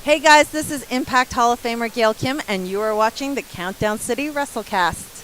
Hey guys, this is Impact Hall of Famer Gail Kim, and you are watching the Countdown City WrestleCast.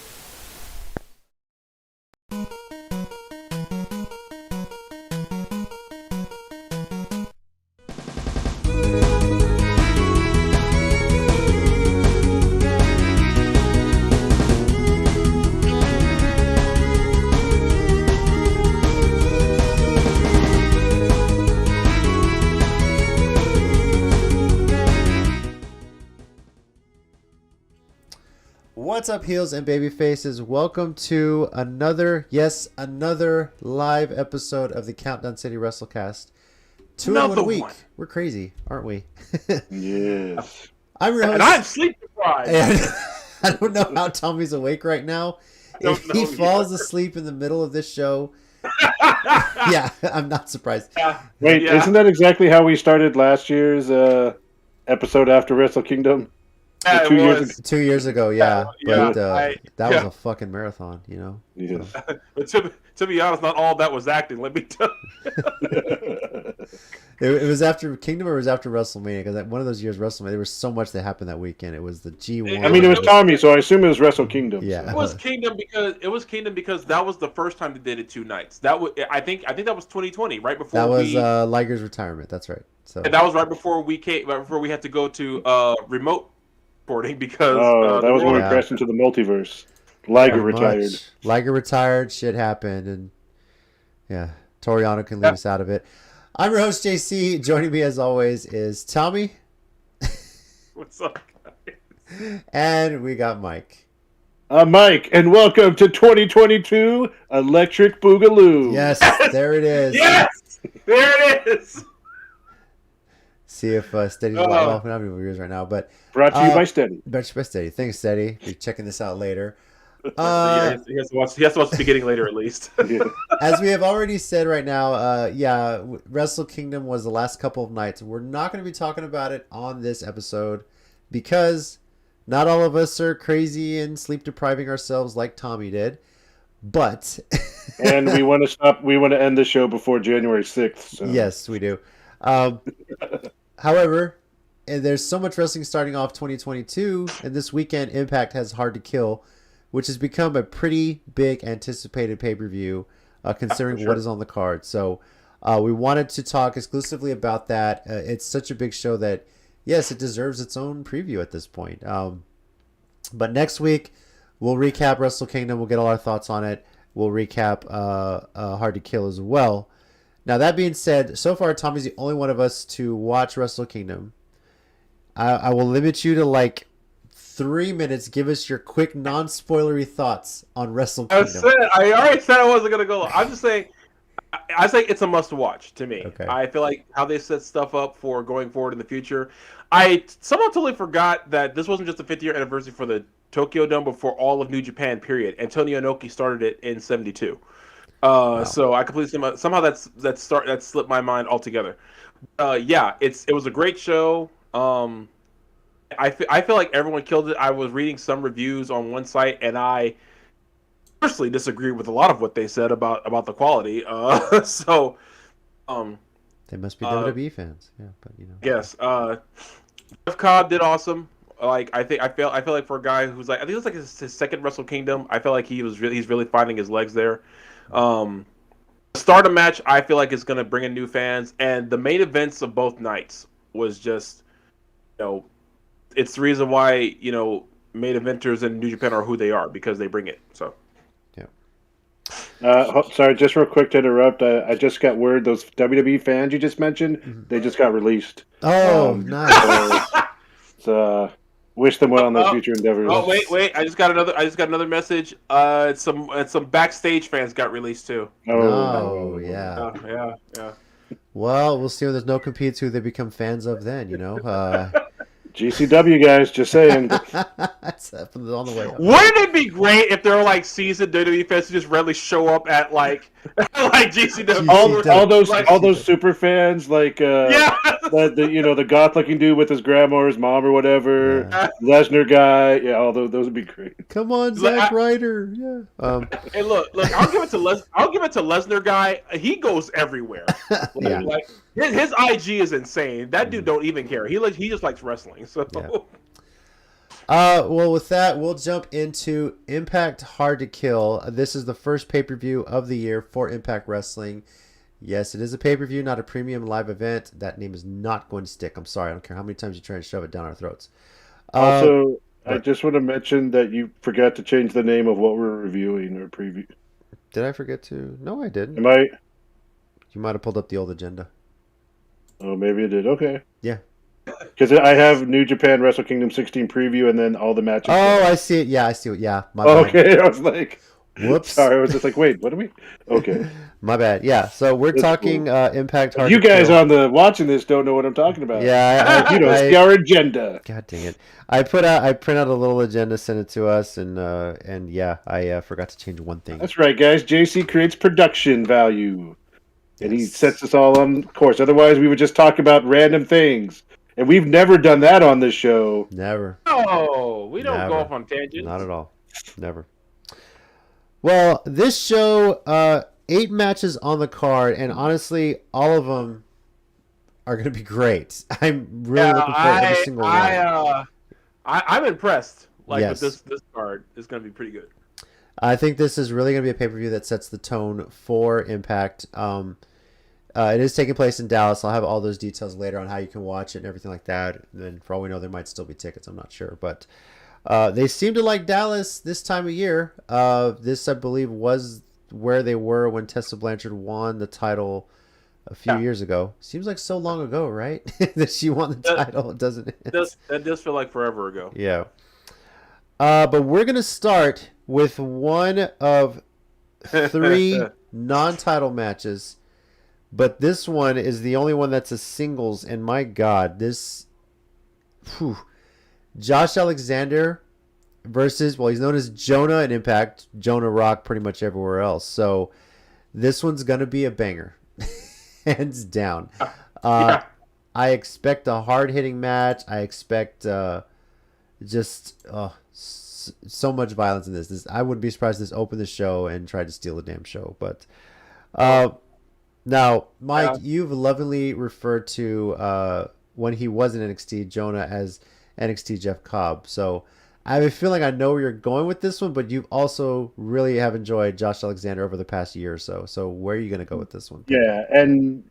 What's up, heels and baby faces? Welcome to another live episode of the Countdown City WrestleCast. Two in 1 week. We're crazy, aren't we? Yes. I'm your host. And I'm sleep deprived. And I don't know how Tommy's awake right now. If he falls asleep in the middle of this show, yeah, I'm not surprised. Wait, isn't that exactly how we started last year's episode after Wrestle Kingdom? Yeah, 2 years ago, yeah. But that was a fucking marathon, you know? Yes. So. But to be honest, not all that was acting, let me tell you. It was after Kingdom or it was after WrestleMania? Because one of those years, WrestleMania, there was so much that happened that weekend. It was the G1. I mean, it was Tommy, so I assume it was Wrestle Kingdom. Yeah. So. It was Kingdom because that was the first time they did it 2 nights. I think that was 2020, right before that was Liger's retirement. That's right. So and that was right before we had to go to remote recording because that was when we crashed into the multiverse. Liger retired. Liger retired. Shit happened, and yeah, Toriano can leave us out of it. I'm your host JC. Joining me as always is Tommy. What's up, guys? And we got Mike. I'm Mike, and welcome to 2022 Electric Boogaloo. Yes, there it is. Yes, there it is. See if Steady's well, we don't have any viewers right now, but Brought to you by Steady. Brought to you by Steady. Thanks, Steady. Be checking this out later. He has to watch the beginning later at least. As we have already said right now, Wrestle Kingdom was the last couple of nights. We're not going to be talking about it on this episode because not all of us are crazy and sleep depriving ourselves like Tommy did. But and we want to end the show before January 6th. So. Yes, we do. However, there's so much wrestling starting off 2022, and this weekend Impact has HardToKill, which has become a pretty big anticipated pay-per-view considering what is on the card. So we wanted to talk exclusively about that. It's such a big show that, yes, it deserves its own preview at this point. But next week, we'll recap Wrestle Kingdom. We'll get all our thoughts on it. We'll recap HardToKill as well. Now, that being said, so far, Tommy's the only one of us to watch Wrestle Kingdom. I will limit you to like 3 minutes. Give us your quick, non-spoilery thoughts on Wrestle Kingdom. I already said I wasn't going to go long. I'm just saying, I say it's a must-watch to me. Okay. I feel like how they set stuff up for going forward in the future. I somehow totally forgot that this wasn't just the 50th anniversary for the Tokyo Dome, but for all of New Japan, period. Antonio Inoki started it in 1972. Wow. So I completely somehow that slipped my mind altogether. It was a great show. I feel like everyone killed it. I was reading some reviews on one site, and I personally disagree with a lot of what they said about the quality. They must be WWE fans, yeah. But you know, yes. Jeff Cobb did awesome. Like I feel like for a guy who's like, I think it was like his second Wrestle Kingdom. I feel like he's really finding his legs there. The Stardom match, I feel like is going to bring in new fans, and the main events of both nights was just, it's the reason why main eventers in New Japan are who they are because they bring it. So, yeah. Sorry, just real quick to interrupt. I just got word those WWE fans you just mentioned, they just got released. Oh, nice. So wish them well on their future endeavors. Oh wait! I just got another message. Some backstage fans got released too. Oh yeah. Yeah. Well, we'll see when there's no competes who they become fans of then. GCW guys, just saying. That's on the way up. Wouldn't it be great if there were like seasoned WWE fans who just randomly show up at like GCW? All those super fans like Yeah. the goth looking dude with his grandma or his mom or whatever, Yeah. Lesnar guy. Yeah, all those would be great. Come on, Zack Ryder. Yeah. Hey, look! I'll give it to Lesnar guy. He goes everywhere. Yeah. Like his IG is insane. That dude don't even care. He just likes wrestling. So. Yeah. Well, with that, we'll jump into Impact Hard to Kill. This is the first pay-per-view of the year for Impact Wrestling. Yes, it is a pay-per-view, not a premium live event. That name is not going to stick. I'm sorry. I don't care how many times you try and shove it down our throats. Also, I just want to mention that you forgot to change the name of what we're reviewing or preview. Did I forget to? No, I didn't. Am I? You might have pulled up the old agenda. Oh, maybe I did. Okay. Yeah. Because I have New Japan Wrestle Kingdom 16 preview and then all the matches. Oh, I see it. Yeah, I see it. Yeah. My bad. Okay, I was like, whoops. Sorry, I was just like, wait, what are we? Okay. My bad. Yeah, so we're That's talking cool. Impact Hard You to guys Kill. on the watching this don't know what I'm talking about. Yeah, see our agenda. God dang it! I print out a little agenda, sent it to us, and yeah, I forgot to change one thing. That's right, guys. JC creates production value, and he Yes. sets us all on course. Otherwise, we would just talk about random things, and we've never done that on this show. Never. No, we don't go Never. off on tangents. Not at all. Never. Well, this show, 8 matches on the card, and honestly, all of them are going to be great. I'm really looking forward to every single one. I'm impressed. Yes. With this card is going to be pretty good. I think this is really going to be a pay-per-view that sets the tone for Impact. It is taking place in Dallas. I'll have all those details later on how you can watch it and everything like that. And for all we know, there might still be tickets. I'm not sure. But they seem to like Dallas this time of year. This, I believe, was where they were when Tessa Blanchard won the title a few years ago. Seems like so long ago, right? that she won the title, doesn't it? That does feel like forever ago. Yeah. But we're going to start with one of 3 non-title matches. But this one is the only one that's a singles. And my God, this... Josh Alexander versus... Well, he's known as Jonah in Impact. Jonah Rock pretty much everywhere else. So this one's going to be a banger. Hands down. I expect a hard-hitting match. I expect just so much violence in this. I wouldn't be surprised if this opened the show and tried to steal the damn show. But now, Mike, you've lovingly referred to when he was in NXT, Jonah as NXT Jeff Cobb. So I have a feeling I know where you're going with this one, but you also really have enjoyed Josh Alexander over the past year or so. So where are you going to go with this one? Yeah, and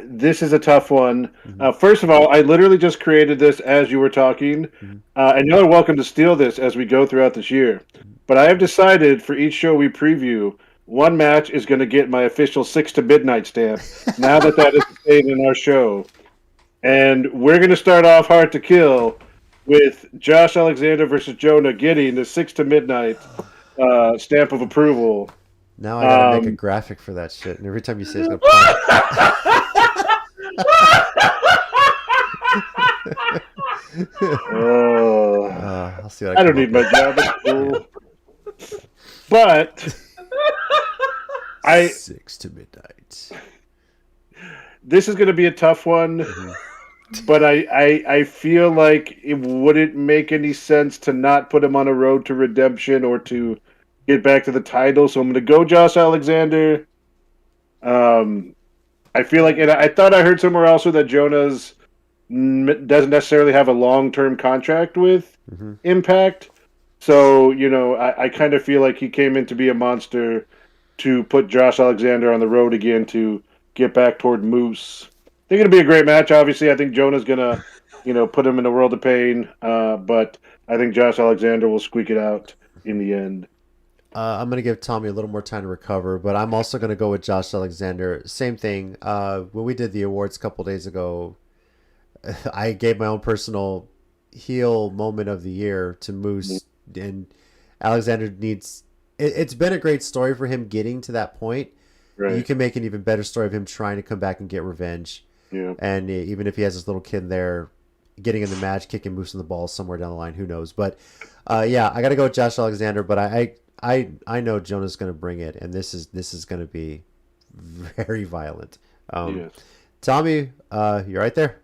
this is a tough one. First of all, I literally just created this as you were talking, and you're welcome to steal this as we go throughout this year. But I have decided for each show we preview, one match is going to get my official 6 to midnight stamp, now that is stayed in our show. And we're going to start off Hard to Kill with Josh Alexander versus Jonah getting the 6 to midnight stamp of approval. Now I gotta make a graphic for that shit, and every time you say it's gonna pop. I'll see what I don't need my job. It's cool. But 6 to midnight. This is going to be a tough one. But I feel like it wouldn't make any sense to not put him on a road to redemption or to get back to the title. So I'm going to go Josh Alexander. I feel like, and I thought I heard somewhere also that Jonas doesn't necessarily have a long-term contract with Impact. So, I kind of feel like he came in to be a monster to put Josh Alexander on the road again to get back toward Moose. I think it'll be a great match. Obviously, I think Jonah's gonna, put him in a world of pain. But I think Josh Alexander will squeak it out in the end. I'm gonna give Tommy a little more time to recover, but I'm also gonna go with Josh Alexander. Same thing. When we did the awards a couple days ago, I gave my own personal heel moment of the year to Moose, and Alexander needs. It's been a great story for him getting to that point. Right. You can make an even better story of him trying to come back and get revenge. Yeah. And even if he has this little kid there, getting in the match, kicking moves in the balls somewhere down the line. Who knows? But yeah, I got to go with Josh Alexander. But I know Jonah's going to bring it, and this is going to be very violent. Yes. Tommy, you right there?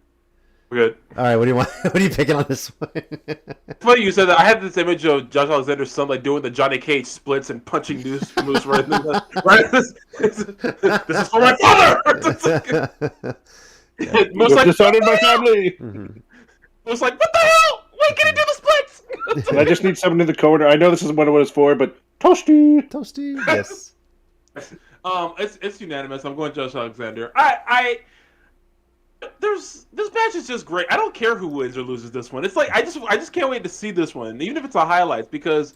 We're good. All right, what do you want? What are you picking on this one? It's funny you said that. I had this image of Josh Alexander's son like doing the Johnny Cage splits and punching moves right in the right. This is for my father. You dishonored my family. It was like, what the hell? Wait, can he do the splits? I just need someone in the corner. I know this isn't what it was for, but Toasty, yes. It's unanimous. I'm going Josh Alexander. This match is just great. I don't care who wins or loses this one. It's like I just can't wait to see this one, even if it's a highlights, because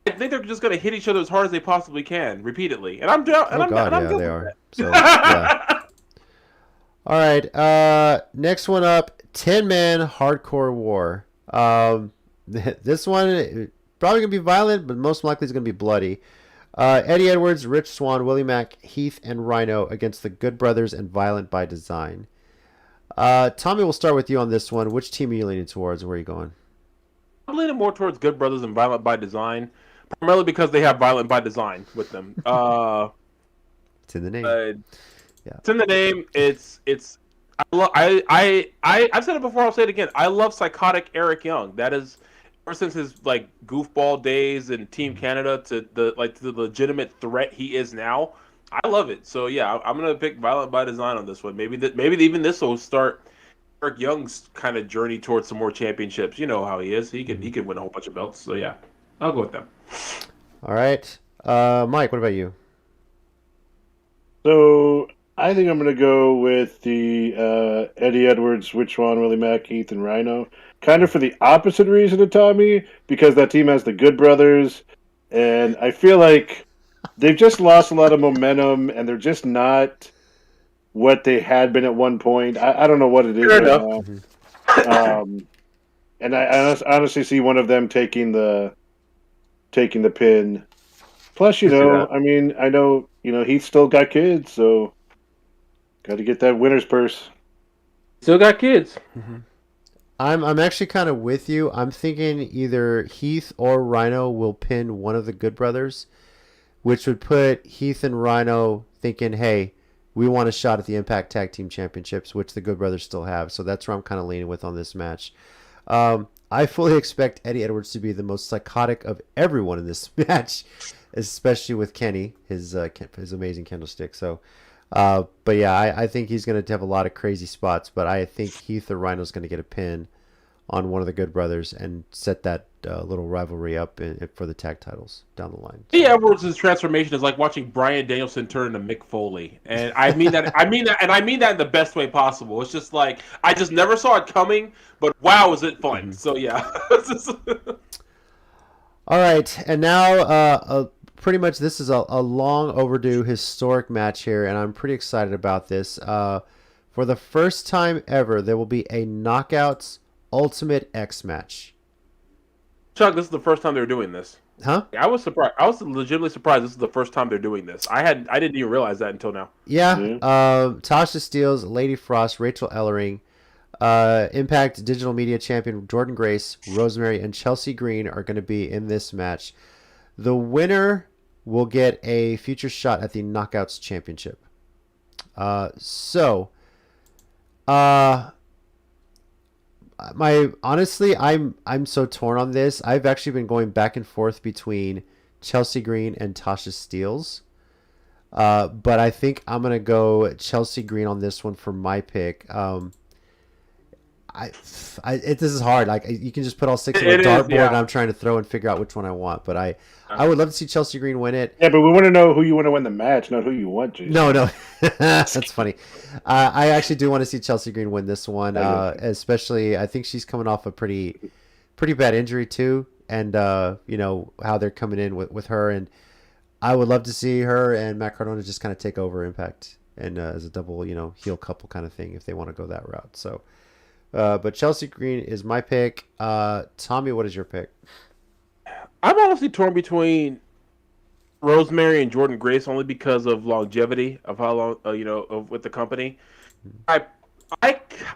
I think they're just gonna hit each other as hard as they possibly can repeatedly. And I'm down. And I'm down. Yeah, they are. So, yeah. All right. Next one up, 10-man hardcore war. This one probably gonna be violent, but most likely it's gonna be bloody. Eddie Edwards, Rich Swann, Willie Mack, Heath, and Rhino against the Good Brothers and Violent by Design. Tommy, we'll start with you on this one. Which team are you leaning towards? Where are you going? I'm leaning more towards Good Brothers and Violent by Design, primarily because they have Violent by Design with them. It's in the name. Yeah, it's in the name. I've said it before. I'll say it again. I love psychotic Eric Young. That is ever since his like goofball days in Team Canada to the legitimate threat he is now. I love it. So yeah, I'm gonna pick Violent by Design on this one. Maybe even this will start Eric Young's kind of journey towards some more championships. You know how he is. He can win a whole bunch of belts. So yeah, I'll go with them. All right, Mike. What about you? So I think I'm going to go with the Eddie Edwards, Rich Swann, Willie Mack, Heath, and Rhino. Kind of for the opposite reason of Tommy, because that team has the Good Brothers, and I feel like they've just lost a lot of momentum, and they're just not what they had been at one point. I don't know what it is Fair right enough. now. And I honestly see one of them taking the pin. Plus, I mean, I know, he's still got kids, so got to get that winner's purse. Still got kids. Mm-hmm. I'm actually kind of with you. I'm thinking either Heath or Rhino will pin one of the Good Brothers, which would put Heath and Rhino thinking, hey, we want a shot at the Impact Tag Team Championships, which the Good Brothers still have. So that's where I'm kind of leaning with on this match. I fully expect Eddie Edwards to be the most psychotic of everyone in this match, especially with Kenny, his amazing candlestick. So, but yeah, I think he's going to have a lot of crazy spots, but I think Heath or Rhino's going to get a pin on one of the Good Brothers and set that little rivalry up for the tag titles down the line. Eddie Edwards' transformation is like watching Bryan Danielson turn into Mick Foley, and I mean that. I mean that in the best way possible. It's just like I just never saw it coming, but wow, is it fun! Mm-hmm. So yeah. All right, and now pretty much this is a long overdue historic match here, and I'm pretty excited about this. For the first time ever, there will be a Knockouts Ultimate X match. Chuck, this is the first time they're doing this. Huh? I was surprised. I was legitimately surprised this is the first time they're doing this. I didn't even realize that until now. Yeah. Tasha Steelz, Lady Frost, Rachel Ellering, Impact Digital Media Champion Jordynne Grace, Rosemary, and Chelsea Green are going to be in this match. The winner will get a future shot at the Knockouts Championship. Honestly, I'm so torn on this. I've actually been going back and forth between Chelsea Green and Tasha Steelz. But I think I'm gonna go Chelsea Green on this one for my pick. This is hard. Like you can just put all six on a dartboard, and I'm trying to throw and figure out which one I want. But I would love to see Chelsea Green win it. Yeah, but we want to know who you want to win the match, not who you want to. No, that's funny. I actually do want to see Chelsea Green win this one, especially I think she's coming off a pretty bad injury too, and how they're coming in with her, and I would love to see her and Matt Cardona just kind of take over Impact and as a double heel couple kind of thing if they want to go that route. So. But Chelsea Green is my pick. Tommy, what is your pick? I'm honestly torn between Rosemary and Jordynne Grace only because of longevity of how long with the company.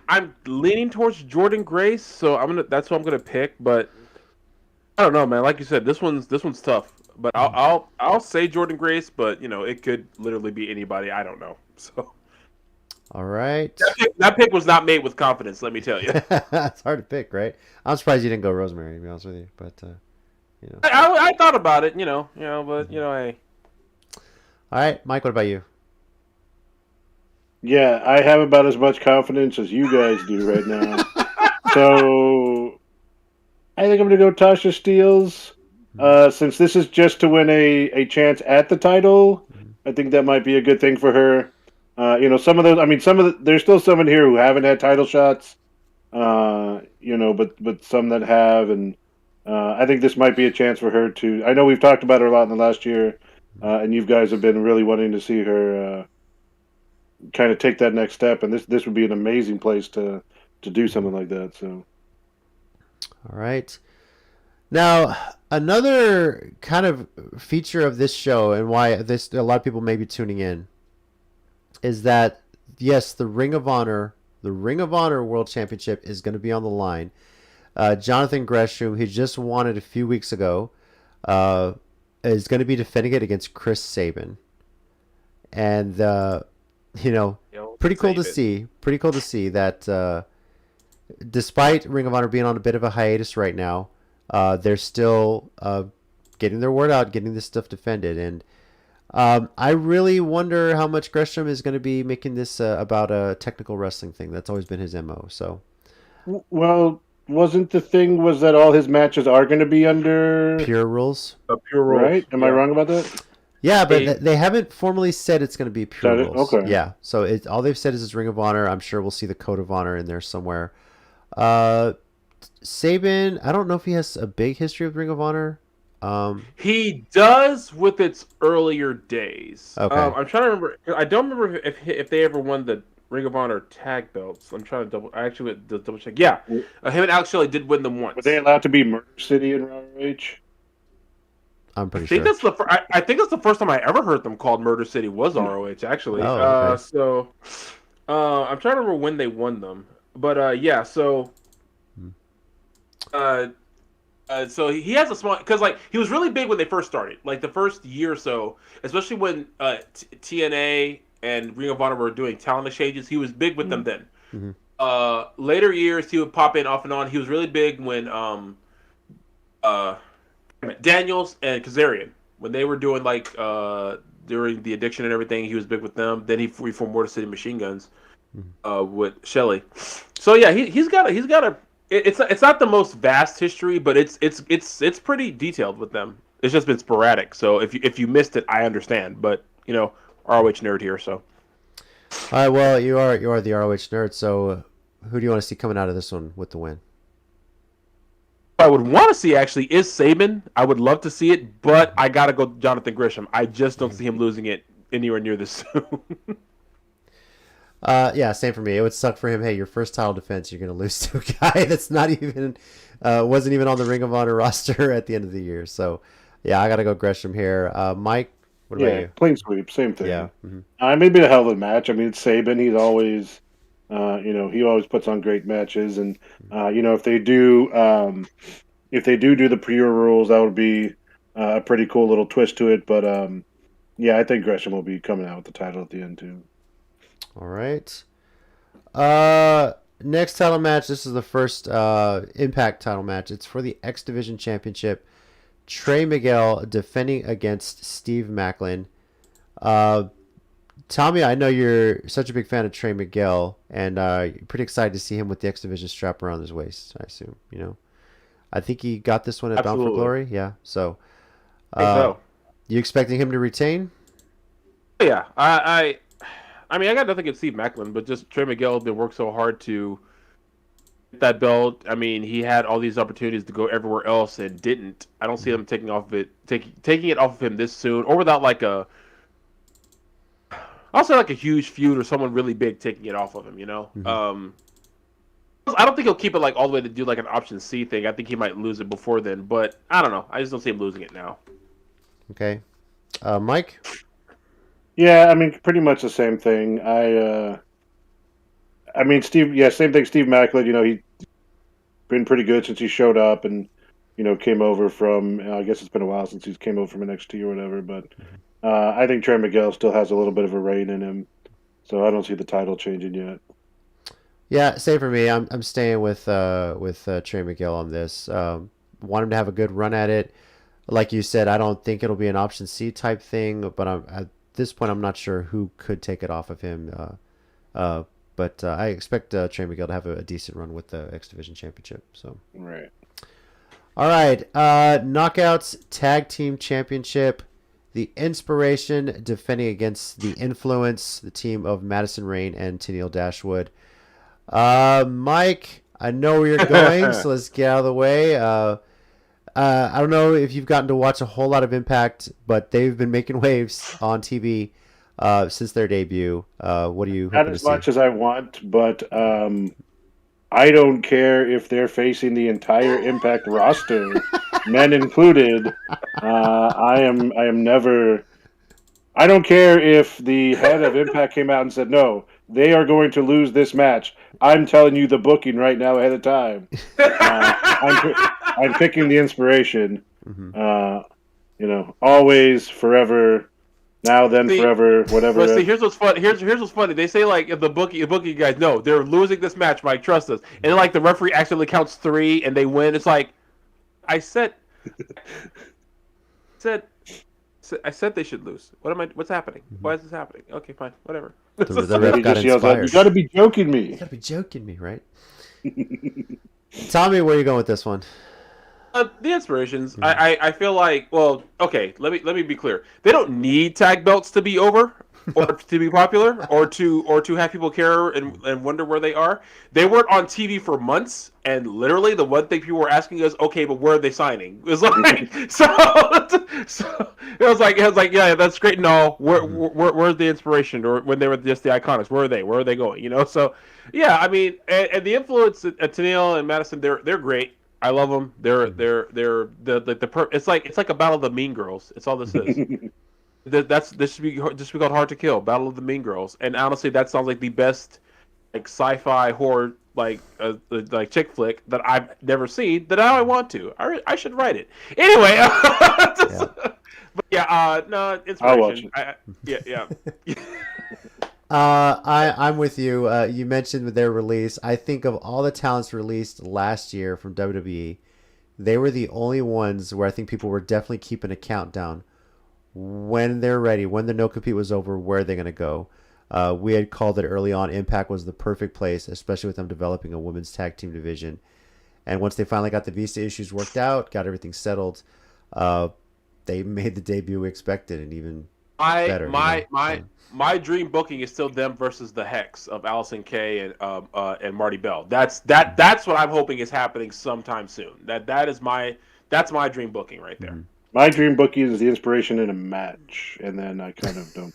I'm leaning towards Jordan Grace, so that's what I'm gonna pick. But I don't know, man. Like you said, this one's tough. But I'll say Jordan Grace, but it could literally be anybody. I don't know. So All right. that pick was not made with confidence. Let me tell you. It's hard to pick, right? I'm surprised you didn't go Rosemary, to be honest with you. But I thought about it, but hey. All right, Mike. What about you? Yeah, I have about as much confidence as you guys do right now. So I think I'm going to go Tasha Steelz. Since this is just to win a chance at the title, I think that might be a good thing for her. Some of those. I mean, there's still some in here who haven't had title shots. But some that have, and I think this might be a chance for her to. I know we've talked about her a lot in the last year, and you guys have been really wanting to see her kind of take that next step, and this would be an amazing place to do something like that. So, all right. Now, another kind of feature of this show and why a lot of people may be tuning in is that yes, the Ring of Honor World Championship is going to be on the line. Jonathan Gresham, he just won it a few weeks ago, is going to be defending it against Chris Sabin, and pretty cool to see. Pretty cool to see that despite Ring of Honor being on a bit of a hiatus right now. They're still getting their word out, getting this stuff defended. And I really wonder how much Gresham is going to be making this about a technical wrestling thing. That's always been his MO. So, well, wasn't the thing was that all his matches are going to be under pure rules? Pure rules. Right? Am I wrong about that? Yeah, but they haven't formally said it's going to be pure rules. Okay. Yeah, so all they've said is it's Ring of Honor. I'm sure we'll see the Code of Honor in there somewhere. Sabin, I don't know if he has a big history with Ring of Honor. He does with its earlier days. Okay. I'm trying to remember. I don't remember if they ever won the Ring of Honor tag belts. I'm trying to double check. Yeah, him and Alex Shelley did win them once. Were they allowed to be Murder City in ROH? I'm pretty sure. I think that's the first time I ever heard them called Murder City was ROH actually. Oh, okay. I'm trying to remember when they won them, but yeah. So he has a small because he was really big when they first started, like the first year or so, especially when TNA and Ring of Honor were doing talent exchanges. He was big with them then. Mm-hmm. Later years, he would pop in off and on. He was really big when Daniels and Kazarian, when they were doing during the addiction and everything, he was big with them. Then he formed Motor City Machine Guns with Shelley. So yeah, he's got a. It's not the most vast history, but it's pretty detailed with them. It's just been sporadic. So if you missed it, I understand. But ROH nerd here, so. All right, well, you are the ROH nerd. So who do you want to see coming out of this one with the win? What I would want to see actually is Sabin. I would love to see it, but I gotta go Jonathan Gresham. I just don't see him losing it anywhere near this soon. Yeah, same for me. It would suck for him. Hey, your first title defense, you're going to lose to a guy that's not even, wasn't even on the Ring of Honor roster at the end of the year. So, yeah, I got to go Gresham here. Mike, what about you? Clean sweep, same thing. Yeah. It may be a hell of a match. I mean, it's Sabin. He's always, he always puts on great matches. And, if they do the pure rules, that would be a pretty cool little twist to it. But, I think Gresham will be coming out with the title at the end, too. All right. Next title match. This is the first Impact title match. It's for the X Division Championship. Trey Miguel defending against Steve Macklin. Tommy, I know you're such a big fan of Trey Miguel, and you're pretty excited to see him with the X Division strap around his waist, I assume. I think he got this one at Bound for Glory. Yeah. So, you expecting him to retain? Yeah. I mean, I got nothing against Steve Macklin, but just Trey Miguel been worked so hard to get that belt. I mean, he had all these opportunities to go everywhere else and didn't. I don't see him taking it off of him this soon, or without I'll say a huge feud or someone really big taking it off of him. I don't think he'll keep it all the way to do an option C thing. I think he might lose it before then, but I don't know. I just don't see him losing it now. Okay, Mike. Yeah, I mean, pretty much the same thing. I mean, Steve. Yeah, same thing. Steve Macklin. He's been pretty good since he showed up, and came over from. I guess it's been a while since he came over from NXT or whatever. But I think Trey Miguel still has a little bit of a reign in him, so I don't see the title changing yet. Yeah, same for me. I'm staying with Trey Miguel on this. Want him to have a good run at it. Like you said, I don't think it'll be an option C type thing, but at this point, I'm not sure who could take it off of him. But I expect Trey Miguel to have a decent run with the X Division Championship. So Right. all right, Knockouts Tag Team Championship. The Inspiration defending against the Influence, the team of Madison Rayne and Tennille Dashwood. Mike, I know where you're going, so let's get out of the way. I don't know if you've gotten to watch a whole lot of Impact, but they've been making waves on TV since their debut. What do you Not as much as I want, but I don't care if they're facing the entire Impact roster, men included. I am never. I don't care if the head of Impact came out and said, "No, they are going to lose this match." I'm telling you the booking right now ahead of time. I'm picking the Inspiration. Always, forever, now, then, forever, whatever. But see, here's what's funny. Here's what's funny. They say like if the bookie guys, no, they're losing this match, Mike. Trust us. And then, like the referee accidentally counts 3 and they win. It's like I said they should lose. What's happening? Why is this happening? Okay, fine, whatever. The ref got Just yells out, inspired. "You got to be joking me!" You gotta be joking me, right? Tommy, where are you going with this one? The Inspirations. I feel like, well, okay. Let me be clear. They don't need tag belts to be over or to be popular or to have people care and wonder where they are. They weren't on TV for months, and literally the one thing people were asking is, okay, but where are they signing? It was like so it was like yeah, that's great and all. Where's the Inspiration? Or when they were just the Iconics, where are they? Where are they going? So yeah, I mean, and the Influence at Tennille and Madison, they're great. I love them. It's like a battle of the Mean Girls. It's all this is. This should be called HardToKill, Battle of the Mean Girls. And honestly, that sounds like the best like sci-fi horror like chick flick that I've never seen. That now I want to. I should write it anyway. But yeah, no Inspiration. I'll watch it. Yeah. I'm with you. You mentioned their release. I think of all the talents released last year from WWE, they were the only ones where I think people were definitely keeping a countdown. When they're ready, when the no compete was over, where are they going to go? We had called it early on. Impact was the perfect place, especially with them developing a women's tag team division. And once they finally got the visa issues worked out, got everything settled, they made the debut we expected and even better. My dream booking is still them versus the Hex of Allison Kay and Marty Bell. That's what I'm hoping is happening sometime soon. That's my dream booking right there. Mm-hmm. My dream booking is the Inspiration in a match, and then I kind of don't.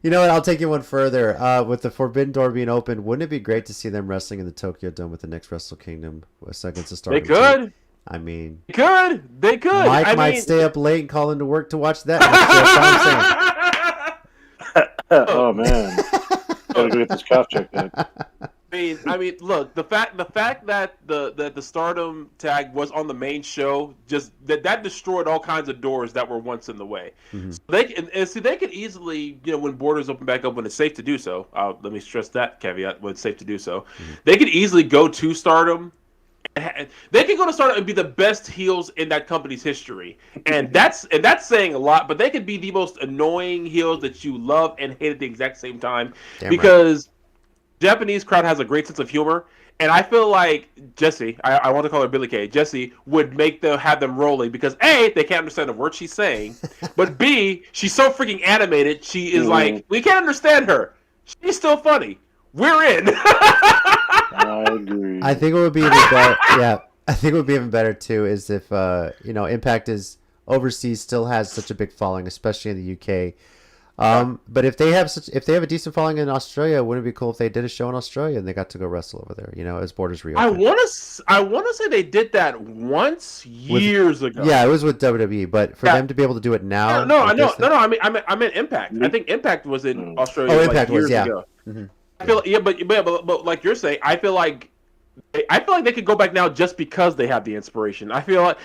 You know what? I'll take you one further. With the Forbidden Door being open, wouldn't it be great to see them wrestling in the Tokyo Dome with the next Wrestle Kingdom against the Stardom? They could. Team? I mean, they could. Mike might stay up late and call into work to watch that. That's what I'm saying. Oh man, gotta go get this cough checked out. I mean, look, the fact that the Stardom tag was on the main show just that destroyed all kinds of doors that were once in the way. Mm-hmm. So they could easily, when borders open back up when it's safe to do so. Let me stress that caveat: when it's safe to do so, they could easily go to Stardom. They could go to Stardom and be the best heels in that company's history, and that's saying a lot. But they could be the most annoying heels that you love and hate at the exact same time. Damn because. Right. Japanese crowd has a great sense of humor, and I feel like Jessie, I want to call her Billie Kay, Jessie would have them rolling because A, they can't understand the word she's saying, but B, she's so freaking animated, she is like, we can't understand her. She's still funny. We're in. I agree. I think it would be even better. Yeah, I think it would be even better too is if Impact is overseas, still has such a big following, especially in the UK. But if they have a decent following in Australia, wouldn't it be cool if they did a show in Australia and they got to go wrestle over there? As borders reopen. I wanna say they did that once years ago. Yeah, it was with WWE, but for them to be able to do it now. No. I meant Impact. I think Impact was in Australia. Oh, Impact years was, yeah. ago. Mm-hmm. I feel, but like you're saying, I feel like they could go back now just because they have the inspiration. I feel like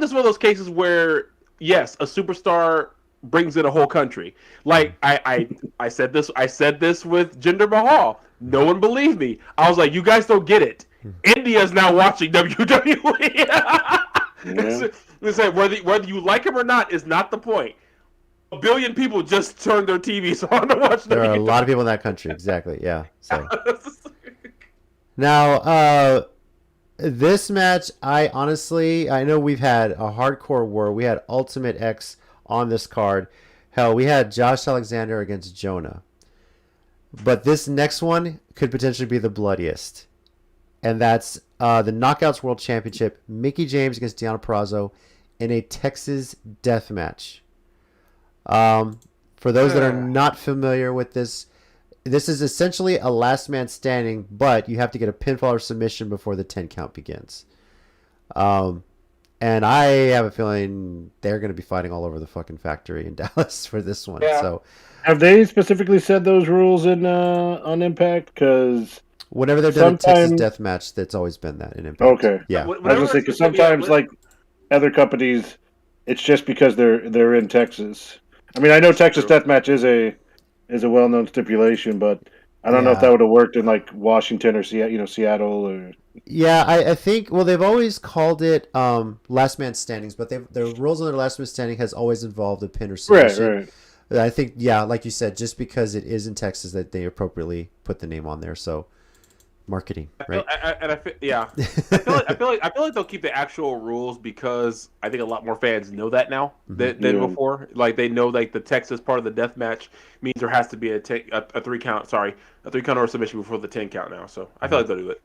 this is one of those cases where yes, a superstar brings in a whole country. Like I said this with Jinder Mahal. No one believed me. I was like, you guys don't get it. India's now watching WWE. Yeah. Listen, whether you like him or not is not the point. 1 billion people just turned their TVs on to watch WWE. There are a lot of people in that country. Exactly. Yeah. So now, this match, I know we've had a hardcore war. We had Ultimate X on this card. Hell, we had Josh Alexander against Jonah. But this next one could potentially be the bloodiest. And that's the Knockouts World Championship. Mickie James against Deonna Purrazzo in a Texas death match. For those that are not familiar with this is essentially a last man standing, but you have to get a pinfall or submission before the 10 count begins. And I have a feeling they're going to be fighting all over the fucking factory in Dallas for this one. Yeah. So, have they specifically said those rules in on Impact? Because whenever they've done a Texas death match, that's always been that in Impact. Okay. Yeah. I was going to say, because sometimes, like other companies, it's just because they're in Texas. I mean, I know Texas Deathmatch is a well-known stipulation, but I don't know if that would have worked in like Washington or Seattle or. Yeah, I think they've always called it last man standings, but the rules on their last man standing has always involved a pin or submission. Right. I think like you said, just because it is in Texas, that they appropriately put the name on there. So. Marketing, right? I feel like they'll keep the actual rules because I think a lot more fans know that now than before. Like they know like the Texas part of the death match means there has to be a 3 count. Sorry, a 3 count or submission before the 10 count now. So I feel like they'll do it.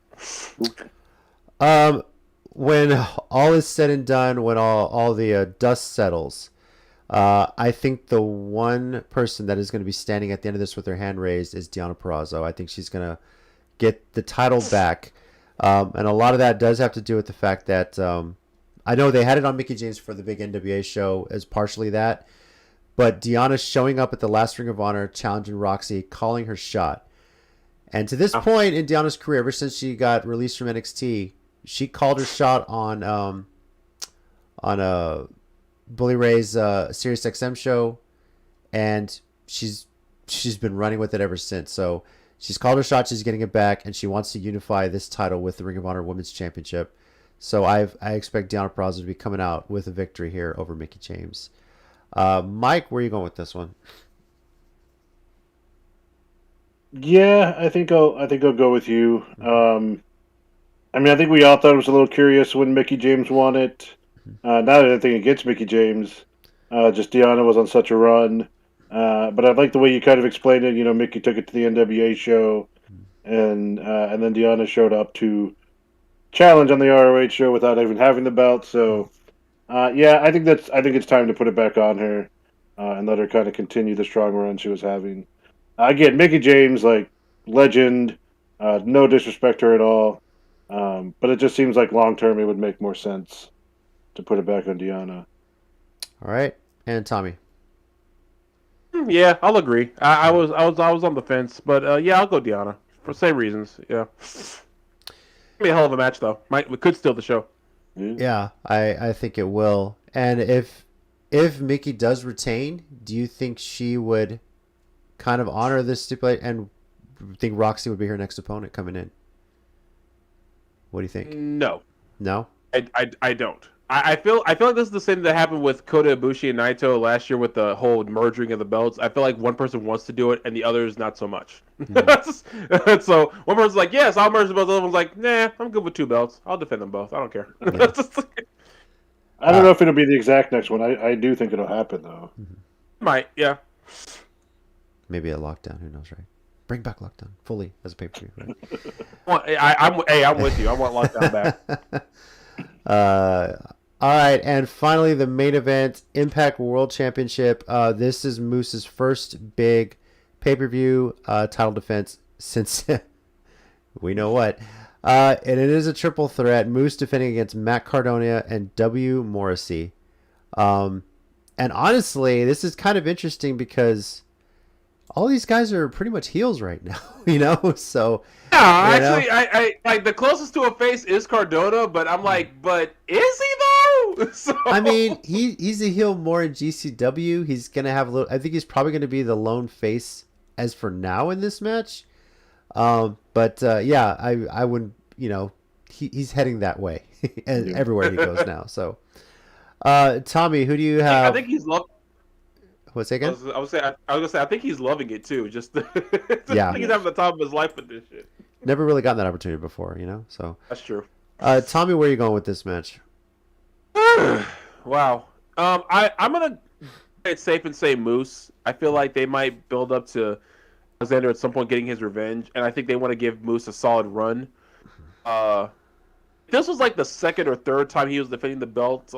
When all is said and done, when all the dust settles, I think the one person that is going to be standing at the end of this with her hand raised is Deonna Purrazzo. I think she's going to get the title back, and a lot of that does have to do with the fact that I know they had it on Mickie James for the big NWA show as partially that, but Deonna showing up at the last Ring of Honor, challenging Roxy, calling her shot, and to this point in Deonna's career, ever since she got released from NXT, she called her shot on Bully Ray's Sirius XM show, and she's been running with it ever since. So. She's called her shot. She's getting it back, and she wants to unify this title with the Ring of Honor Women's Championship. So I expect Deonna Purrazzo to be coming out with a victory here over Mickie James. Mike, where are you going with this one? Yeah, I think I'll go with you. I mean, I think we all thought it was a little curious when Mickie James won it. Not anything against Mickie James, just Deonna was on such a run. But I like the way you kind of explained it. Mickie took it to the NWA show, and then Deonna showed up to challenge on the ROH show without even having the belt. So, I think it's time to put it back on her, and let her kind of continue the strong run she was having. Again, Mickie James, like legend, no disrespect to her at all, but it just seems like long term it would make more sense to put it back on Deonna. All right, and Tommy. Yeah, I'll agree. I was on the fence, but I'll go Deonna for the same reasons. Yeah, be a hell of a match though. We could steal the show. Yeah, I think it will. And if Mickie does retain, do you think she would kind of honor this stipulation and think Roxy would be her next opponent coming in? What do you think? No, I don't. I feel like this is the same that happened with Kota Ibushi and Naito last year with the whole merging of the belts. I feel like one person wants to do it and the others not so much. Mm-hmm. So one person's like, yes, I'll merge the belts. The other one's like, nah, I'm good with 2 belts. I'll defend them both. I don't care. Yeah. I don't know if it'll be the exact next one. I do think it'll happen though. Might, yeah. Maybe a lockdown. Who knows, right? Bring back lockdown fully as a pay-per-view. Right? I'm with you. I want lockdown back. All right, and finally the main event, Impact World Championship. This is Moose's first big pay-per-view title defense since we know what. And it is a triple threat. Moose defending against Matt Cardona and W. Morrissey. And honestly, this is kind of interesting because all these guys are pretty much heels right now, So yeah, actually, I like the closest to a face is Cardona, but I'm like, but is he though? So... I mean, he's a heel more in GCW. He's gonna have a little. I think he's probably gonna be the lone face as for now in this match. But yeah, I wouldn't. He's heading that way, and everywhere he goes now. So, Tommy, who do you have? I think he's loving. What's that again? I was gonna say I think he's loving it too. Just yeah, I think he's having the time of his life with this shit. Never really gotten that opportunity before, So that's true. Tommy, where are you going with this match? Wow. I'm gonna play it safe and say Moose. I feel like they might build up to Alexander at some point getting his revenge, and I think they want to give Moose a solid run. This was like the second or third time he was defending the belt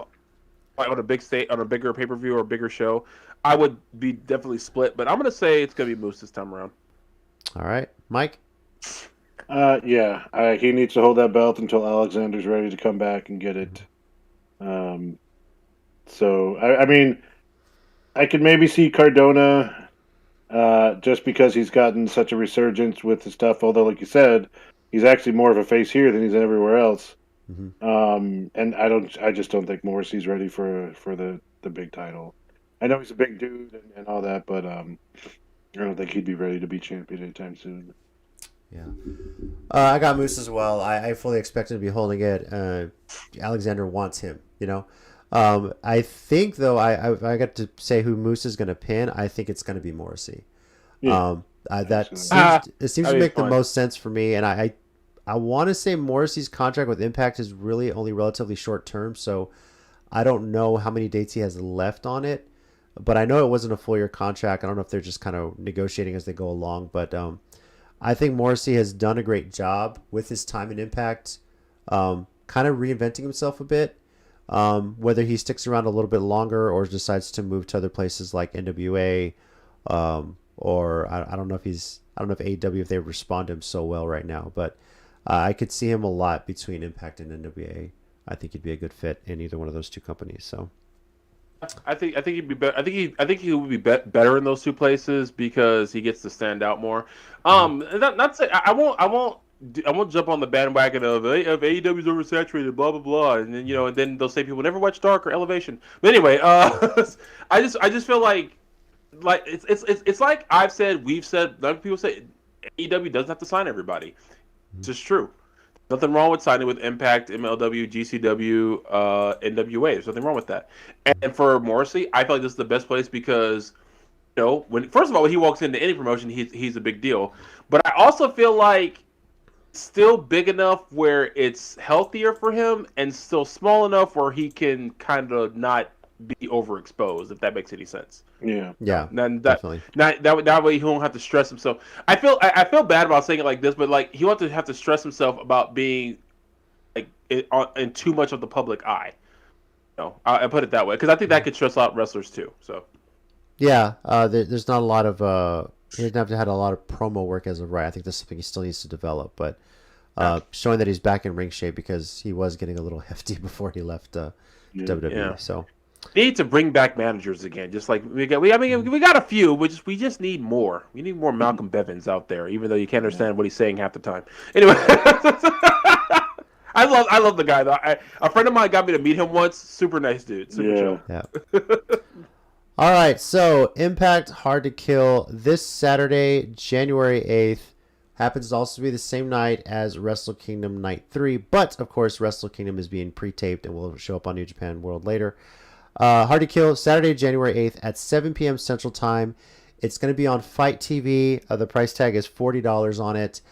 on a bigger pay-per-view or a bigger show. I would be definitely split, but I'm gonna say it's gonna be Moose this time around. All right, Mike. Yeah, he needs to hold that belt until Alexander's ready to come back and get it. So I mean, I could maybe see Cardona, just because he's gotten such a resurgence with the stuff. Although, like you said, he's actually more of a face here than he's everywhere else. Mm-hmm. And I just don't think Morrissey's ready for the big title. I know he's a big dude and all that, but I don't think he'd be ready to be champion anytime soon. Yeah, I got Moose as well. I fully expect him to be holding it. Alexander wants him, I think though I got to say who Moose is going to pin. I think it's going to be Morrissey. Yeah. It seems to make the most sense for me, and I want to say Morrissey's contract with Impact is really only relatively short term, so I don't know how many dates he has left on it. But I know it wasn't a full year contract. I don't know if they're just kind of negotiating as they go along. But I think Morrissey has done a great job with his time in Impact, kind of reinventing himself a bit. Whether he sticks around a little bit longer or decides to move to other places like NWA, or I don't know if AEW, if they respond to him so well right now. But I could see him a lot between Impact and NWA. I think he'd be a good fit in either one of those two companies. So. I think he'd be better. I think he would be better in those two places because he gets to stand out more. Not say I won't jump on the bandwagon of AEW's oversaturated, blah blah blah, and then and then they'll say people never watch Dark or Elevation. But anyway, I just feel like it's like we've said. A lot of people say AEW doesn't have to sign everybody. It's just true. Nothing wrong with signing with Impact, MLW, GCW, NWA. There's nothing wrong with that. And for Morrissey, I feel like this is the best place because, first of all, when he walks into any promotion, he's a big deal. But I also feel like it's still big enough where it's healthier for him and still small enough where he can kind of not be overexposed, if that makes any sense. Yeah, definitely. That way he won't have to stress himself. I feel bad about saying it like this, but like he won't have to stress himself about being like in too much of the public eye. I put it that way because I think that could stress out wrestlers too. So yeah, there's not a lot of he doesn't have to have a lot of promo work as of right. I think that's something he still needs to develop, but showing that he's back in ring shape because he was getting a little hefty before he left WWE. Yeah. So. Need to bring back managers again, just like we got a few. We just need more. We need more Malcolm Bevins out there, even though you can't understand what he's saying half the time. Anyway, I love the guy though. A friend of mine got me to meet him once. Super nice dude. Super chill. Yeah. All right, so Impact Hard to Kill this Saturday, January 8th. Happens to also be the same night as Wrestle Kingdom Night 3, but of course Wrestle Kingdom is being pre-taped and will show up on New Japan World later. Hard to Kill, Saturday, January 8th at 7 p.m. Central Time. It's going to be on Fight TV. The price tag is $40 on it.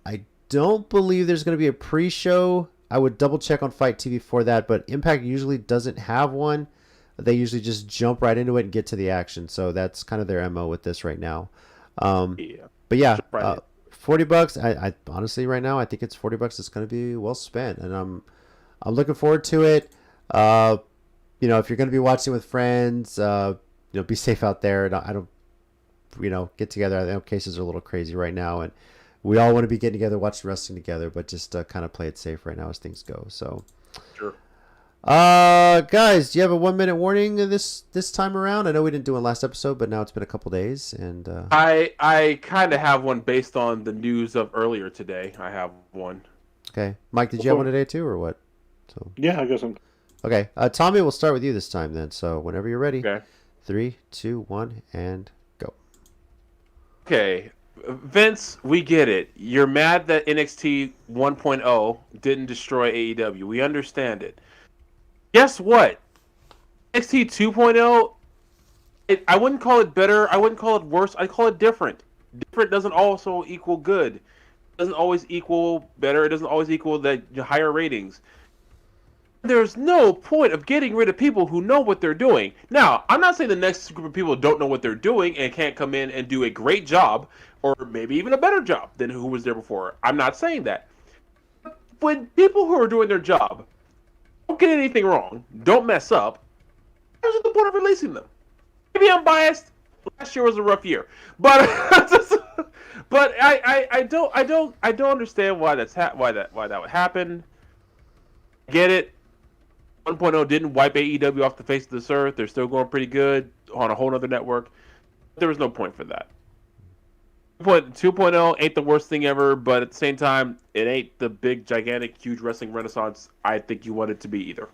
I don't believe there's going to be a pre-show. I would double check on Fight TV for that, but Impact usually doesn't have one. They usually just jump right into it and get to the action. So that's kind of their MO with this right now. But yeah, $40. I honestly right now I think it's $40. It's going to be well spent, and I'm looking forward to it. You know, if you're going to be watching with friends, you know, be safe out there. And I don't, you know, get together. I know cases are a little crazy right now, and we all want to be getting together, watching wrestling together, but just kind of play it safe right now as things go. So, Sure. guys, do you have a 1 minute warning this time around? I know we didn't do it last episode, but now it's been a couple days, and I kind of have one based on the news of earlier today. I have one. okay, Mike, did you have one today too, or what? So Yeah, I guess I'm. okay, Tommy, we'll start with you this time then. So whenever you're ready, Okay. 3, 2, 1, and go. Okay, Vince, we get it. You're mad that NXT 1.0 didn't destroy AEW. We understand it. Guess what? NXT 2.0, I wouldn't call it better. I wouldn't call it worse. I call it different. Different doesn't also equal good. It doesn't always equal better. It doesn't always equal the higher ratings. There's no point of getting rid of people who know what they're doing. Now, I'm not saying the next group of people don't know what they're doing and can't come in and do a great job, or maybe even a better job than who was there before. I'm not saying that. When people who are doing their job don't get anything wrong, don't mess up, what's the point of releasing them? Maybe I'm biased. Last year was a rough year, but but I don't understand why why that would happen. Get it. 1.0 didn't wipe AEW off the face of this earth. They're still going pretty good on a whole other network. There was no point for that. 2.0 ain't the worst thing ever, but at the same time, it ain't the big, gigantic, huge wrestling renaissance I think you want it to be either.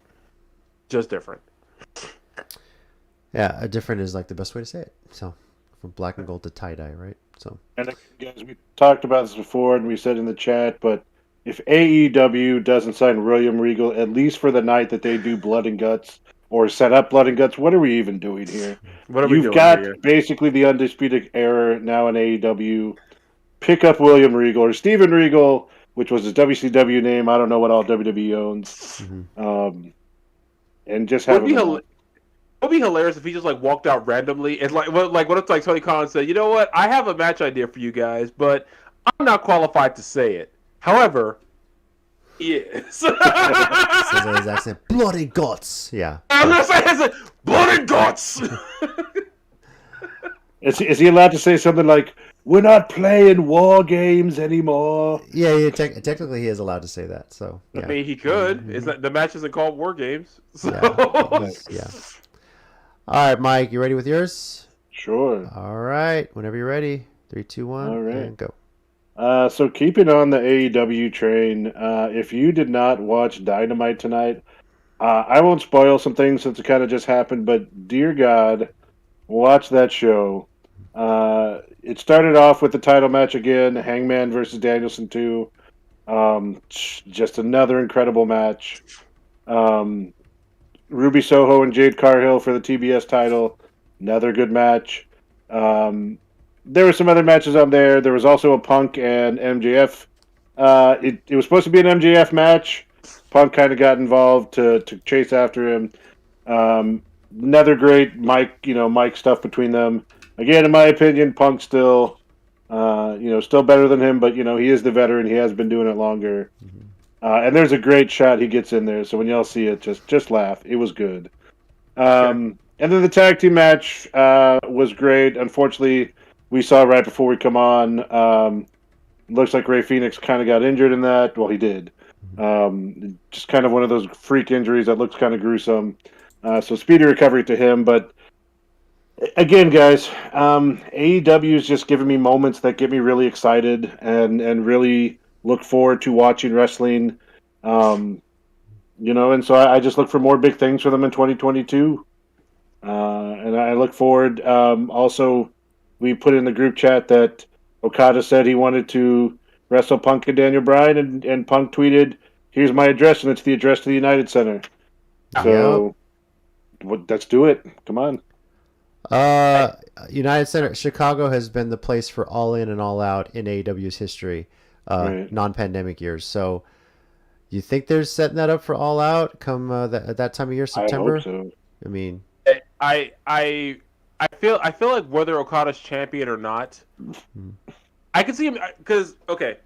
Just different. Yeah, different is like the best way to say it. So from black and gold to tie dye, right? So And guys, we talked about this before, and we said in the chat, but if AEW doesn't sign William Regal, at least for the night that they do Blood and Guts or set up Blood and Guts, what are we even doing here? What are we You've doing got here? basically the undisputed era now in AEW. Pick up William Regal or Steven Regal, which was his WCW name. I don't know what all WWE owns. And just have him. It would be hilarious if he just like walked out randomly and what if like Tony Khan said, you know what, I have a match idea for you guys, but I'm not qualified to say it. However, he is. says that his accent, blood and guts. Yeah. I'm not saying it's blood and guts. Is he allowed to say something like, "We're not playing war games anymore"? Yeah, technically he is allowed to say that. So yeah. I mean, he could. It's not, the match isn't called War Games. So. Yeah. All right, Mike, you ready with yours? Sure. All right, whenever you're ready. 3, 2, 1, All right. and go. So keeping on the AEW train, if you did not watch Dynamite tonight, I won't spoil some things since it kind of just happened, but dear God, watch that show. It started off with the title match again, Hangman versus Danielson 2. Just another incredible match. Ruby Soho and Jade Cargill for the TBS title, another good match. There were some other matches on there. There was also a Punk and MJF. It was supposed to be an MJF match. Punk kind of got involved to chase after him. Another great Mike stuff between them. Again, in my opinion, Punk's still better than him, but he is the veteran. He has been doing it longer. And there's a great shot he gets in there. So when y'all see it, just laugh. It was good. And then the tag team match was great. Unfortunately, we saw right before we come on. Looks like Rey Fenix kind of got injured in that. Well, he did. Just kind of one of those freak injuries that looks kind of gruesome. So speedy recovery to him. But again, guys, AEW is just giving me moments that get me really excited and really look forward to watching wrestling. And so I just look for more big things for them in 2022. And I look forward. Also, we put in the group chat that Okada said he wanted to wrestle Punk and Daniel Bryan, and Punk tweeted, "Here's my address," and it's the address to the United Center. So, let's do it. Come on. United Center, Chicago has been the place for All In and All Out in AEW's history, Right. non-pandemic years. So, you think they're setting that up for All Out come that time of year, September? I hope so. I mean, I feel like whether Okada's champion or not, I can see him because it's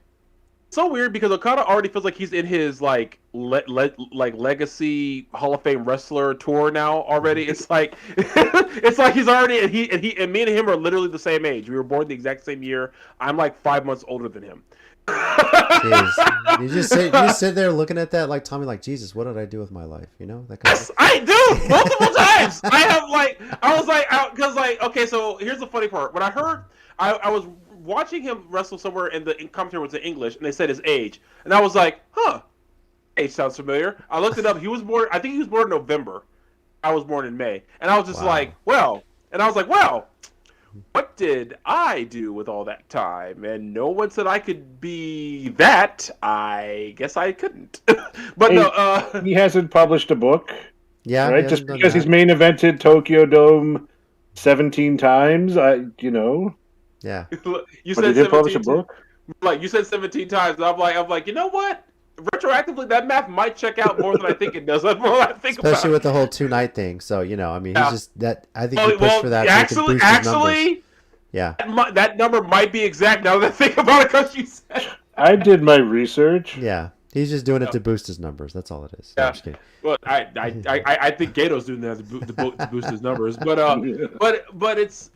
so weird because Okada already feels like he's in his like like legacy Hall of Fame wrestler tour now already. It's like it's like he's already and me and him are literally the same age. We were born the exact same year. I'm like 5 months older than him. Jeez. You just sit there looking at that like Tommy, like, Jesus, what did I do with my life? You know, that kind Yes, I do multiple times. I was like, because like, okay, so here's the funny part. When I heard, I was watching him wrestle somewhere, and the commentary was in English, and they said his age, and I was like, huh, age sounds familiar. I looked it up. He was born, I think he was born in November. I was born in May, and I was just like, well, what did I do with all that time? And no one said I could be that. I guess I couldn't. But Hey, no, he hasn't published a book, Yeah, right? Just because he's main evented Tokyo Dome 17 times, Yeah. you But he said did publish a 17. book. Like you said 17 times. And I'm like, you know what? Retroactively, that math might check out more than I think it does. That's more than I think Especially about with the whole 2-night thing. So, you know, I mean, Yeah. he's just that. I think he pushed for that. So he could boost his numbers. Actually, Yeah. that number might be exact now that I think about it because you said. I did my research. Yeah. He's just doing it to boost his numbers. That's all it is. No, Yeah. I'm just kidding. Well, I think Gato's doing that to boost his numbers, but it's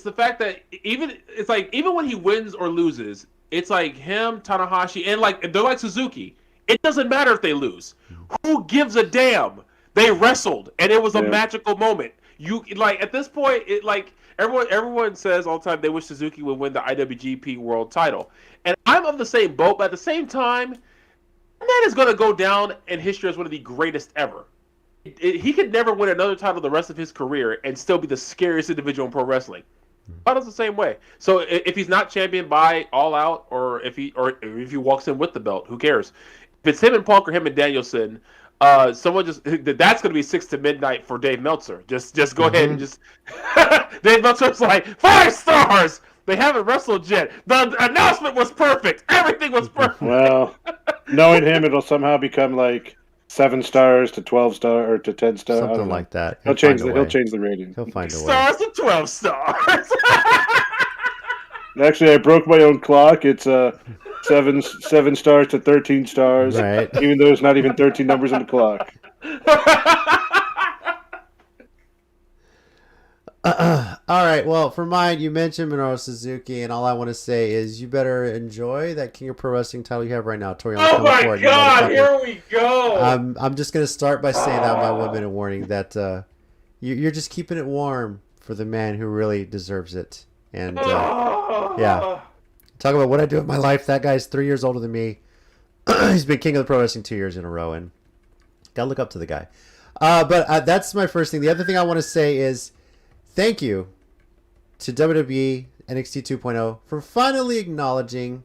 the fact that even when he wins or loses, it's like him, Tanahashi, and like they're like Suzuki. It doesn't matter if they lose. Who gives a damn? They wrestled, and it was a magical moment. You like at this point, it like everyone says all the time they wish Suzuki would win the IWGP World Title, and I'm of the same boat. But at the same time, that is going to go down in history as one of the greatest ever. He could never win another title the rest of his career and still be the scariest individual in pro wrestling. But it's the same way. So if he's not champion by All Out, or if he walks in with the belt, who cares? If it's him and Punk or him and Danielson, someone that's going to be 6 to midnight for Dave Meltzer. Just go ahead and just Dave Meltzer's like 5 stars. They haven't wrestled yet. The announcement was perfect. Everything was perfect. Well, knowing him, it'll somehow become like 7 stars to 12 stars or to 10 stars. Something like that. He'll change the rating. He'll find a way. Stars to 12 stars. Actually, I broke my own clock. It's 7 stars to 13 stars. Right. Even though there's not even 13 numbers on the clock. All right. Well, for mine, you mentioned Minoru Suzuki, and all I want to say is you better enjoy that King of Pro Wrestling title you have right now, Toriano. Oh my God! Here we go. I'm just gonna start by saying that my 1 minute warning that you're just keeping it warm for the man who really deserves it. And yeah, talk about what I do with my life. That guy's 3 years older than me. He's been King of the Pro Wrestling 2 years in a row, and gotta look up to the guy. But that's my first thing. The other thing I want to say is thank you to WWE NXT 2.0 for finally acknowledging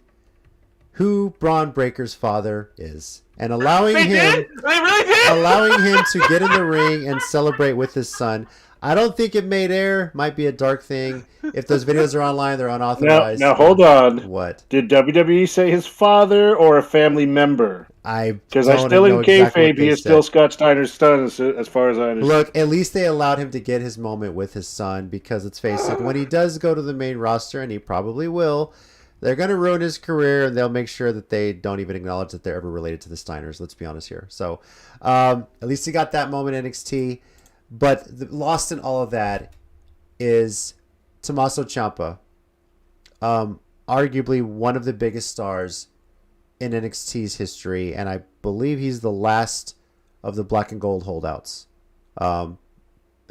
who Bron Breaker's father is and allowing him to get in the ring and celebrate with his son. I don't think it made air. Might be a dark thing. If those videos are online, they're unauthorized. Now hold on. What? Did WWE say his father or a family member? Because I still in kayfabe, he is still Scott Steiner's son, as far as I understand. Look, at least they allowed him to get his moment with his son, because let's face it, when he does go to the main roster, and he probably will, they're going to ruin his career, and they'll make sure that they don't even acknowledge that they're ever related to the Steiners. Let's be honest here. So, at least he got that moment in NXT. But lost in all of that is Tommaso Ciampa, arguably one of the biggest stars in NXT's history, and I believe he's the last of the black and gold holdouts,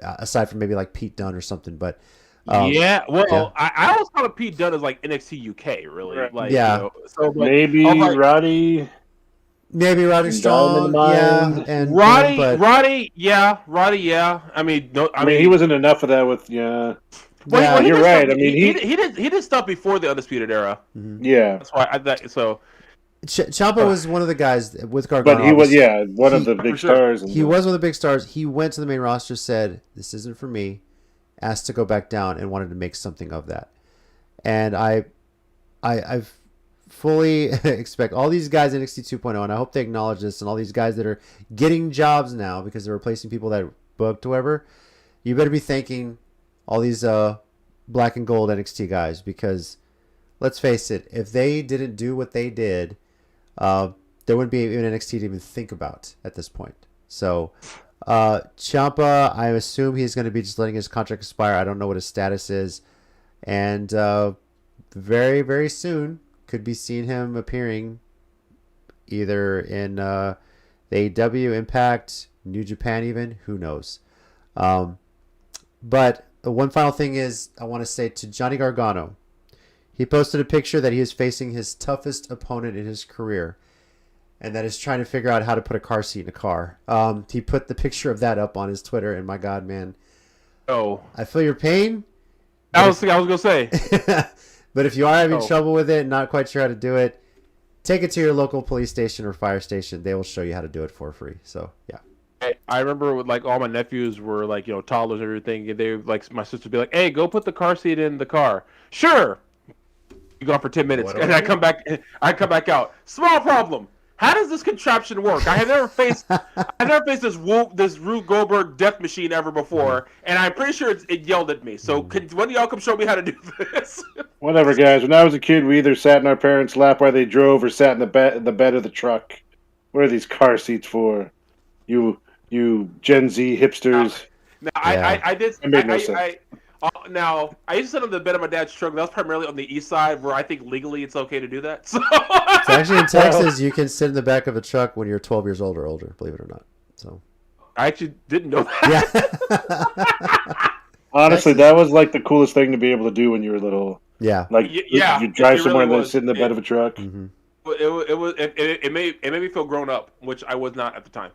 aside from maybe like Pete Dunne or something. But I always thought of Pete Dunne as like NXT UK, really. Right. Like, Yeah. you know, so like, Maybe Roddy. Maybe Roddy Strong, yeah, and Roddy, yeah. I mean, he wasn't enough of that with Yeah, you're right. I mean, he did stuff before the Undisputed Era. Mm-hmm. Yeah, that's why I thought so. Ciampa was one of the guys with Gargano. But he was one of the big stars. He was one of the big stars. He went to the main roster, said, "This isn't for me," asked to go back down, and wanted to make something of that. And I've fully expect all these guys in NXT 2.0, and I hope they acknowledge this, and all these guys that are getting jobs now because they're replacing people that booked, whoever, you better be thanking all these black and gold NXT guys, because let's face it, if they didn't do what they did, there there wouldn't be even NXT to even think about at this point. So, Ciampa, I assume he's going to be just letting his contract expire. I don't know what his status is. And very, very soon could be seeing him appearing either in the AEW, Impact, New Japan even. Who knows? But one final thing is I want to say to Johnny Gargano. He posted a picture that he is facing his toughest opponent in his career. And that is trying to figure out how to put a car seat in a car. He put the picture of that up on his Twitter, and my God, man. Oh. I feel your pain. I was going to say. But if you are having trouble with it and not quite sure how to do it, take it to your local police station or fire station. They will show you how to do it for free. So, yeah. I remember with, like, all my nephews were, like, you know, toddlers and everything. And they, like, my sister would be like, hey, go put the car seat in the car. Sure. You go on for 10 minutes. And I come back out. Small problem. How does this contraption work? I have never faced this Rube Goldberg death machine ever before, and I'm pretty sure it yelled at me. So when do y'all come show me how to do this? Whatever, guys. When I was a kid, we either sat in our parents' lap while they drove, or sat in the bed of the truck. What are these car seats for? You Gen Z hipsters. Now I did. It made no sense. Now, I used to sit on the bed of my dad's truck. That was primarily on the east side, where I think legally it's okay to do that. So actually, in Texas, you can sit in the back of a truck when you're 12 years old or older, believe it or not. So I actually didn't know that. Yeah. Honestly, that was like the coolest thing to be able to do when you were little. Yeah. Like, you drive somewhere and then sit in the bed of a truck. Mm-hmm. It made me feel grown up, which I was not at the time.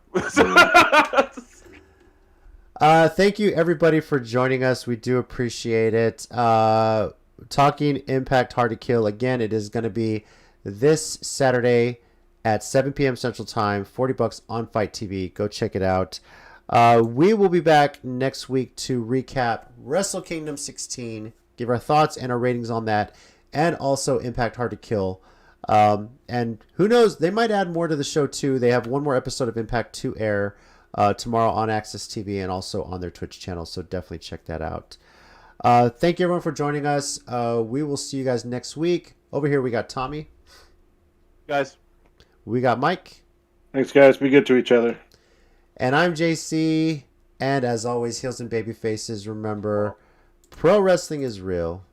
Thank you, everybody, for joining us. We do appreciate it. Talking Impact HardToKill, again, it is going to be this Saturday at 7 p.m. Central Time, $40 on Fight TV. Go check it out. We will be back next week to recap Wrestle Kingdom 16, give our thoughts and our ratings on that, and also Impact HardToKill. And who knows, they might add more to the show, too. They have one more episode of Impact to air tomorrow on Access TV and also on their Twitch channel, so definitely check that out. Thank you, everyone, for joining us. We will see you guys next week. Over here, we got Tommy. Guys. We got Mike. Thanks, guys. Be good to each other. And I'm JC. And as always, heels and baby faces, remember, pro wrestling is real.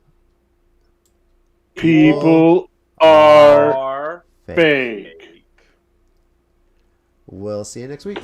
People are fake. We'll see you next week.